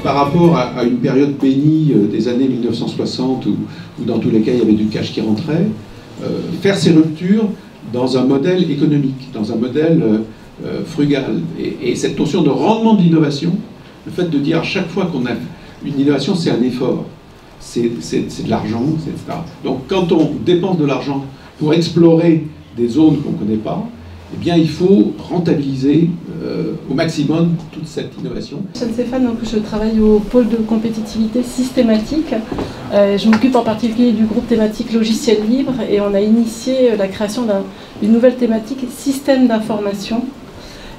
par rapport à une période bénie des années 1960 où dans tous les cas il y avait du cash qui rentrait, faire ces ruptures dans un modèle économique, dans un modèle frugal. Et cette notion de rendement de l'innovation, le fait de dire à chaque fois qu'on a une innovation, c'est un effort, c'est de l'argent, etc. Donc quand on dépense de l'argent pour explorer des zones qu'on ne connaît pas, eh bien, il faut rentabiliser au maximum toute cette innovation. Stéphane, donc je travaille au pôle de compétitivité systématique. Je m'occupe en particulier du groupe thématique logiciel libre et on a initié la création d'une nouvelle thématique système d'information.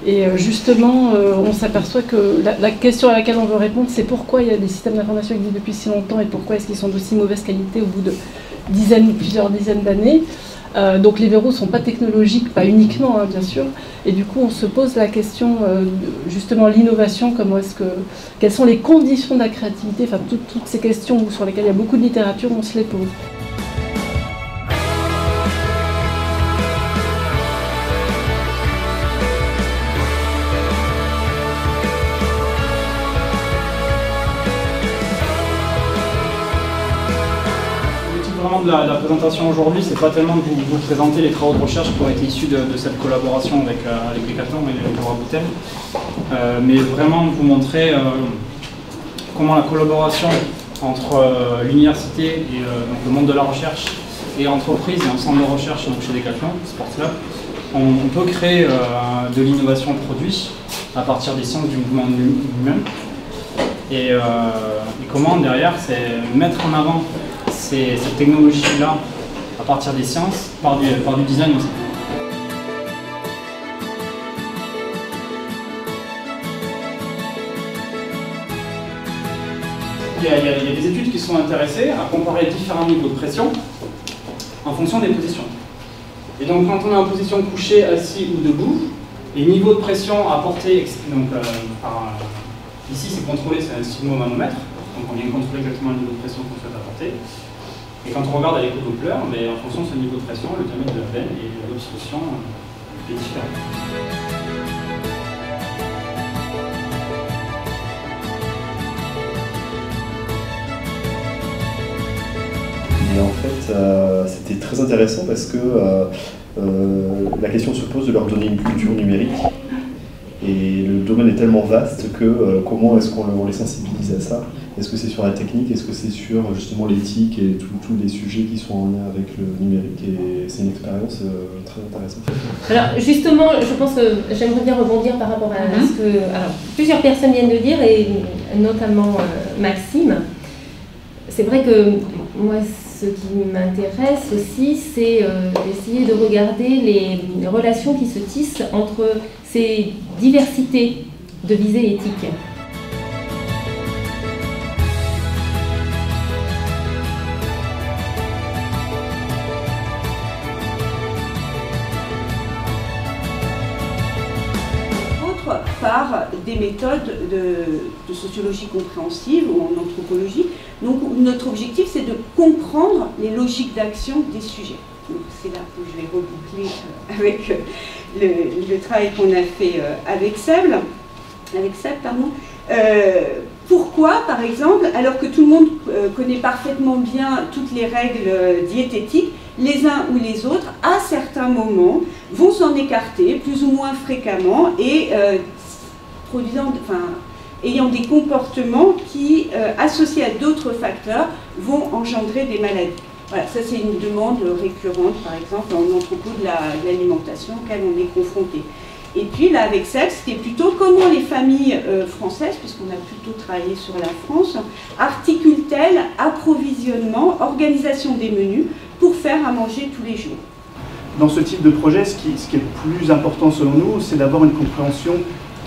Et justement, on s'aperçoit que la question à laquelle on veut répondre, c'est pourquoi il y a des systèmes d'information qui existent depuis si longtemps et pourquoi est-ce qu'ils sont d'aussi mauvaise qualité au bout de plusieurs dizaines d'années. Donc les verrous ne sont pas technologiques, pas uniquement, hein, bien sûr, et du coup on se pose la question, justement l'innovation, quelles sont les conditions de la créativité, enfin toutes ces questions sur lesquelles il y a beaucoup de littérature, on se les pose. De la présentation aujourd'hui, c'est pas tellement de vous présenter les travaux de recherche qui ont été issus de cette collaboration avec Decathlon et Laura Boutel, mais vraiment vous montrer comment la collaboration entre l'université et donc le monde de la recherche et entreprise et un centre de recherche donc chez Decathlon, Sports Lab, on peut créer de l'innovation produit à partir des sciences du mouvement humain et comment derrière c'est mettre en avant cette technologie-là à partir des sciences, par du design aussi. Il y a des études qui sont intéressées à comparer différents niveaux de pression en fonction des positions. Et donc quand on est en position couchée, assis ou debout, les niveaux de pression apportés, donc, ici c'est contrôlé, c'est un sphygmomanomètre, donc on vient contrôler exactement le niveau de pression qu'on souhaite apporter. Et quand on regarde avec le Doppler, mais en fonction de ce niveau de pression, le diamètre de la veine et l'obstruction est différent. Et en fait, c'était très intéressant parce que la question se pose de leur donner une culture numérique. Et le domaine est tellement vaste que comment est-ce qu'on les sensibilise à ça? Est-ce que c'est sur la technique? Est-ce que c'est sur justement l'éthique et tous les sujets qui sont en lien avec le numérique? Et c'est une expérience très intéressante. Alors justement, je pense que j'aimerais bien rebondir par rapport à ce que plusieurs personnes viennent de dire, et notamment Maxime. C'est vrai que moi, ce qui m'intéresse aussi, c'est d'essayer de regarder les relations qui se tissent entre ces diversités de visées éthiques. Par des méthodes de sociologie compréhensive ou en anthropologie. Donc notre objectif, c'est de comprendre les logiques d'action des sujets. Donc c'est là où je vais reboucler avec le travail qu'on a fait avec Seb. Pourquoi, par exemple, alors que tout le monde connaît parfaitement bien toutes les règles diététiques, les uns ou les autres, à certains moments, vont s'en écarter plus ou moins fréquemment et ayant des comportements qui, associés à d'autres facteurs, vont engendrer des maladies. Voilà, ça c'est une demande récurrente, par exemple, en anthropo de l'alimentation auquel on est confronté. Et puis là, avec Seb, c'était plutôt comment les familles françaises, puisqu'on a plutôt travaillé sur la France, articulent-elles approvisionnement, organisation des menus, pour faire à manger tous les jours. Dans ce type de projet, ce qui est le plus important selon nous, c'est d'avoir une compréhension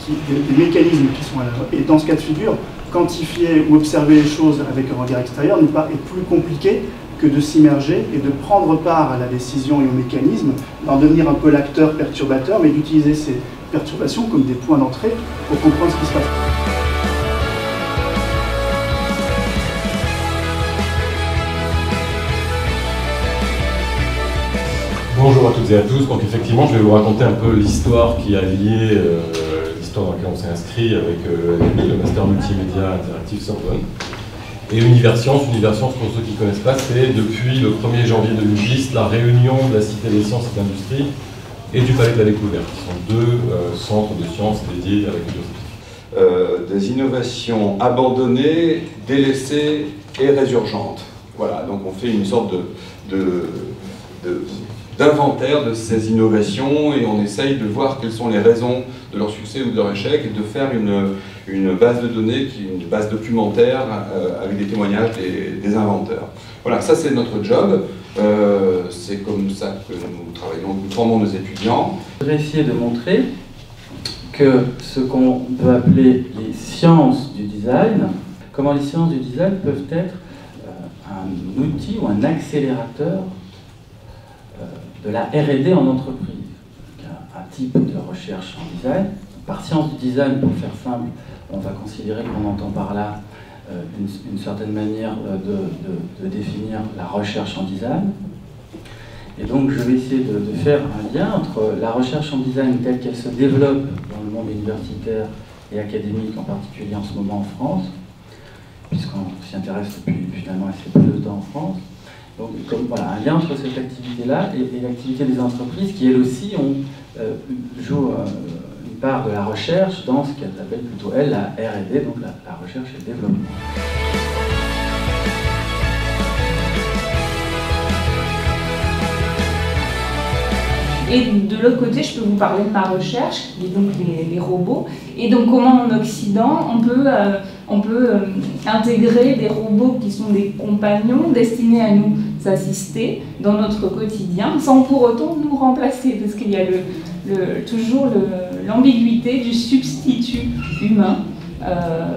des mécanismes qui sont à l'œuvre. Et dans ce cas de figure, quantifier ou observer les choses avec un regard extérieur nous paraît plus compliqué que de s'immerger et de prendre part à la décision et au mécanisme, d'en devenir un peu l'acteur perturbateur, mais d'utiliser ces perturbations comme des points d'entrée pour comprendre ce qui se passe. Bonjour à toutes et à tous. Donc effectivement, je vais vous raconter un peu l'histoire qui a lié institution dans laquelle on s'est inscrit avec le Master Multimédia Interactive Sorbonne. Et Universcience, pour ceux qui ne connaissent pas, c'est depuis le 1er janvier 2010 la réunion de la Cité des Sciences et de l'Industrie et du Palais de la Découverte, qui sont deux centres de sciences dédiés à l'agriculture. Des innovations abandonnées, délaissées et résurgentes. Voilà, donc on fait une sorte d'inventaire de ces innovations et on essaye de voir quelles sont les raisons de leur succès ou de leur échec et de faire une base de données, une base documentaire avec des témoignages des inventeurs. Voilà, ça c'est notre job, c'est comme ça que nous travaillons, nous formons nos étudiants. Je vais essayer de montrer que ce qu'on peut appeler les sciences du design, comment les sciences du design peuvent être un outil ou un accélérateur de la R&D en entreprise. Un type de recherche en design. Par science du design, pour faire simple, on va considérer qu'on entend par là une certaine manière de définir la recherche en design. Et donc je vais essayer de faire un lien entre la recherche en design telle qu'elle se développe dans le monde universitaire et académique, en particulier en ce moment en France, puisqu'on s'y intéresse depuis finalement assez peu de temps en France. Donc voilà, un lien entre cette activité-là et l'activité des entreprises qui, elles aussi, jouent une part de la recherche dans ce qu'elles appellent plutôt, elles, la R&D, donc la recherche et le développement. Et de l'autre côté, je peux vous parler de ma recherche, et donc les robots, et donc comment en Occident on peut intégrer des robots qui sont des compagnons destinés à nous assister dans notre quotidien, sans pour autant nous remplacer, parce qu'il y a toujours l'ambiguïté du substitut humain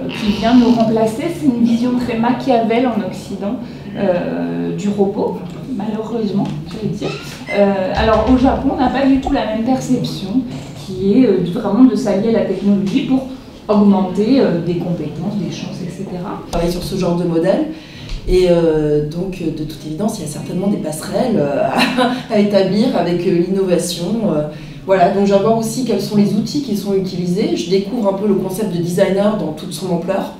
qui vient nous remplacer. C'est une vision très Machiavel en Occident du robot, malheureusement, je vais dire. Alors au Japon, on n'a pas du tout la même perception, qui est vraiment de s'allier à la technologie pour augmenter des compétences, des chances, etc. On travaille sur ce genre de modèle. Et donc, de toute évidence, il y a certainement des passerelles à établir avec l'innovation. Voilà, donc j'aborde aussi quels sont les outils qui sont utilisés. Je découvre un peu le concept de designer dans toute son ampleur.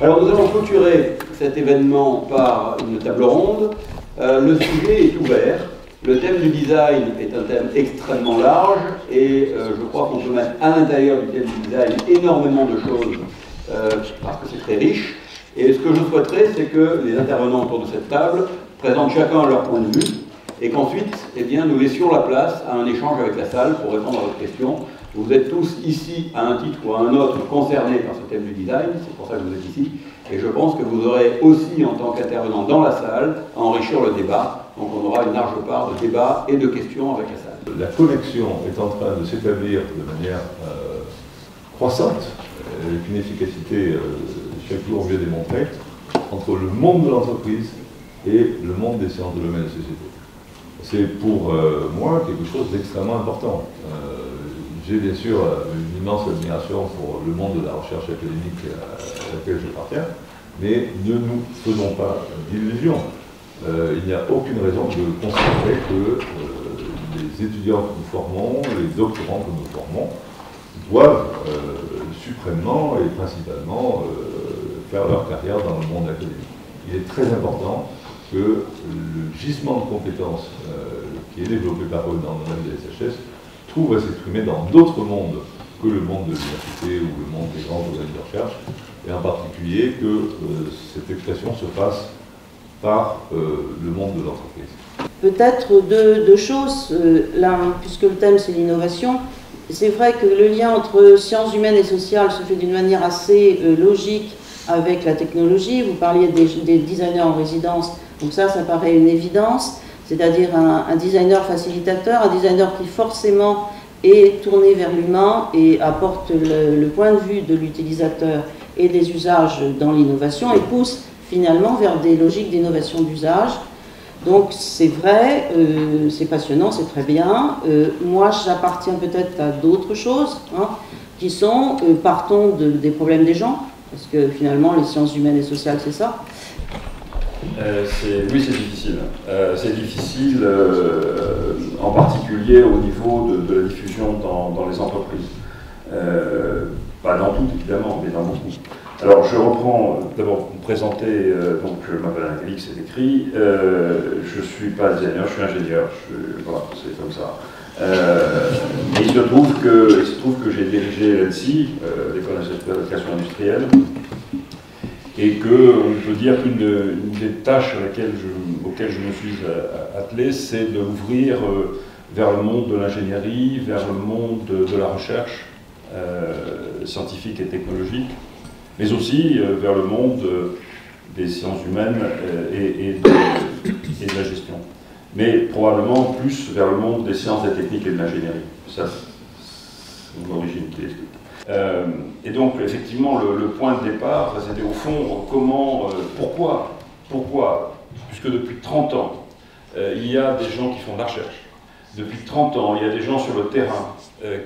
Alors nous allons clôturer cet événement par une table ronde. Le sujet est ouvert. Le thème du design est un thème extrêmement large et je crois qu'on peut mettre à l'intérieur du thème du design énormément de choses parce que c'est très riche. Et ce que je souhaiterais, c'est que les intervenants autour de cette table présentent chacun leur point de vue et qu'ensuite, eh bien, nous laissions la place à un échange avec la salle pour répondre à votre question. Vous êtes tous ici, à un titre ou à un autre, concernés par ce thème du design, c'est pour ça que vous êtes ici, et je pense que vous aurez aussi, en tant qu'intervenant dans la salle, à enrichir le débat, donc on aura une large part de débat et de questions avec la salle. La connexion est en train de s'établir de manière croissante, avec une efficacité chaque jour mieux démontrée, entre le monde de l'entreprise et le monde des sciences de l'homme et de la société. C'est pour moi quelque chose d'extrêmement important. J'ai bien sûr une immense admiration pour le monde de la recherche académique à laquelle j'appartiens, mais ne nous faisons pas d'illusions. Il n'y a aucune raison de considérer que les étudiants que nous formons, les doctorants que nous formons, doivent suprêmement et principalement faire leur carrière dans le monde académique. Il est très important que le gisement de compétences qui est développé par eux dans le domaine des SHS trouve à s'exprimer dans d'autres mondes que le monde de l'université ou le monde des grands organismes de recherche, et en particulier que cette expression se fasse par le monde de l'entreprise. Peut-être deux choses, là, puisque le thème c'est l'innovation. C'est vrai que le lien entre sciences humaines et sociales se fait d'une manière assez logique avec la technologie. Vous parliez des designers en résidence, donc ça paraît une évidence, c'est-à-dire un designer facilitateur, un designer qui forcément est tourné vers l'humain et apporte le point de vue de l'utilisateur et des usages dans l'innovation et pousse finalement vers des logiques d'innovation d'usage. Donc c'est vrai, c'est passionnant, c'est très bien. Moi j'appartiens peut-être à d'autres choses, hein, qui sont, partons des problèmes des gens, parce que finalement les sciences humaines et sociales c'est ça. Oui, c'est difficile. C'est difficile en particulier au niveau de la diffusion dans les entreprises. Pas dans toutes évidemment, mais dans beaucoup. Alors je reprends, d'abord pour me présenter, donc je m'appelle Angélique, c'est écrit, je ne suis pas designer, je suis ingénieur, voilà, c'est comme ça. Mais il se trouve que j'ai dirigé l'ENSI, l'École nationale de création industrielle, et que je veux dire qu'une des tâches auxquelles je me suis attelé, c'est de l'ouvrir vers le monde de l'ingénierie, vers le monde de la recherche scientifique et technologique, mais aussi vers le monde des sciences humaines et de la gestion. Mais probablement plus vers le monde des sciences, des techniques et de l'ingénierie. Ça, c'est mon origine qui l'explique. Et donc, effectivement, le point de départ, c'était au fond, pourquoi, puisque depuis 30 ans, il y a des gens qui font de la recherche. Depuis 30 ans, il y a des gens sur le terrain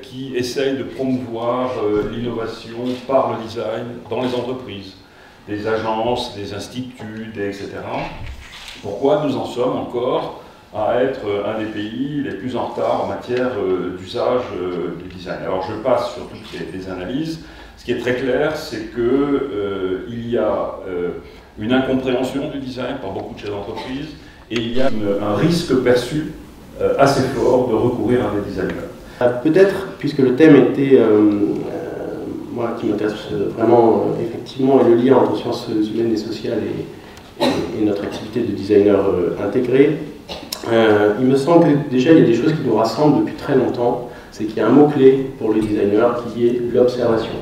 qui essayent de promouvoir l'innovation par le design dans les entreprises, des agences, des instituts, etc. Pourquoi nous en sommes encore à être un des pays les plus en retard en matière d'usage du design? Alors je passe sur toutes les analyses. Ce qui est très clair, c'est qu'il y a une incompréhension du design par beaucoup de chefs d'entreprise et il y a un risque perçu assez fort de recourir à des designers. Peut-être, puisque le thème était, moi qui m'intéresse vraiment effectivement, est le lien entre sciences humaines et sociales et notre activité de designer intégré, il me semble que déjà il y a des choses qui nous rassemblent depuis très longtemps, c'est qu'il y a un mot-clé pour le designer qui est l'observation.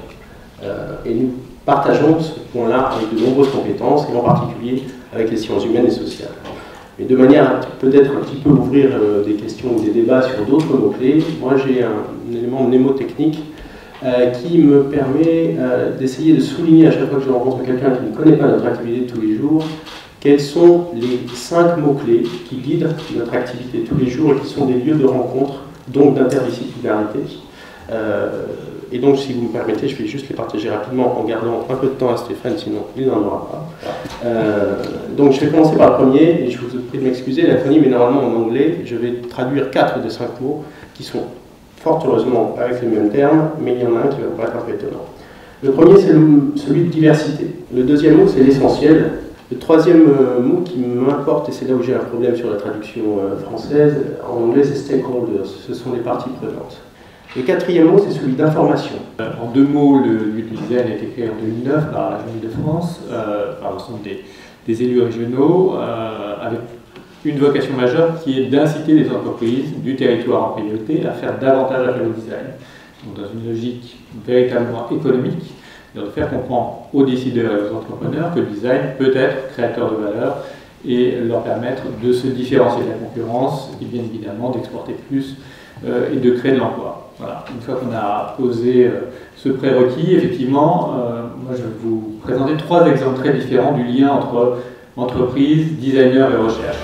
Et nous partageons ce point-là avec de nombreuses compétences, et en particulier avec les sciences humaines et sociales. Mais de manière à peut-être un petit peu ouvrir des questions ou des débats sur d'autres mots-clés, moi j'ai un élément mnémotechnique qui me permet d'essayer de souligner à chaque fois que je rencontre quelqu'un qui ne connaît pas notre activité de tous les jours, quels sont les 5 mots-clés qui guident notre activité de tous les jours et qui sont des lieux de rencontre, donc d'interdisciplinarité. Et donc, si vous me permettez, je vais juste les partager rapidement en gardant un peu de temps à Stéphane, sinon il n'en aura pas. Donc, je vais commencer par le premier, et je vous prie de m'excuser, l'acronyme est normalement en anglais. Je vais traduire 4 des 5 mots qui sont fort heureusement avec les mêmes termes, mais il y en a un qui va paraître un peu étonnant. Le premier, c'est celui de diversité. Le deuxième mot, c'est l'essentiel. Le troisième mot qui m'importe, et c'est là où j'ai un problème sur la traduction française, en anglais, c'est stakeholders. Ce sont les parties prenantes. Le quatrième mot, c'est celui d'information. En 2 mots, le design a été créé en 2009 par la Ville de France, par l'ensemble des élus régionaux, avec une vocation majeure qui est d'inciter les entreprises du territoire en priorité à faire davantage appel au design. Donc dans une logique véritablement économique, de faire comprendre aux décideurs et aux entrepreneurs que le design peut être créateur de valeur et leur permettre de se différencier de la concurrence et bien évidemment d'exporter plus et de créer de l'emploi. Voilà. Une fois qu'on a posé ce prérequis, effectivement, moi je vais vous présenter 3 exemples très différents du lien entre entreprise, designer et recherche.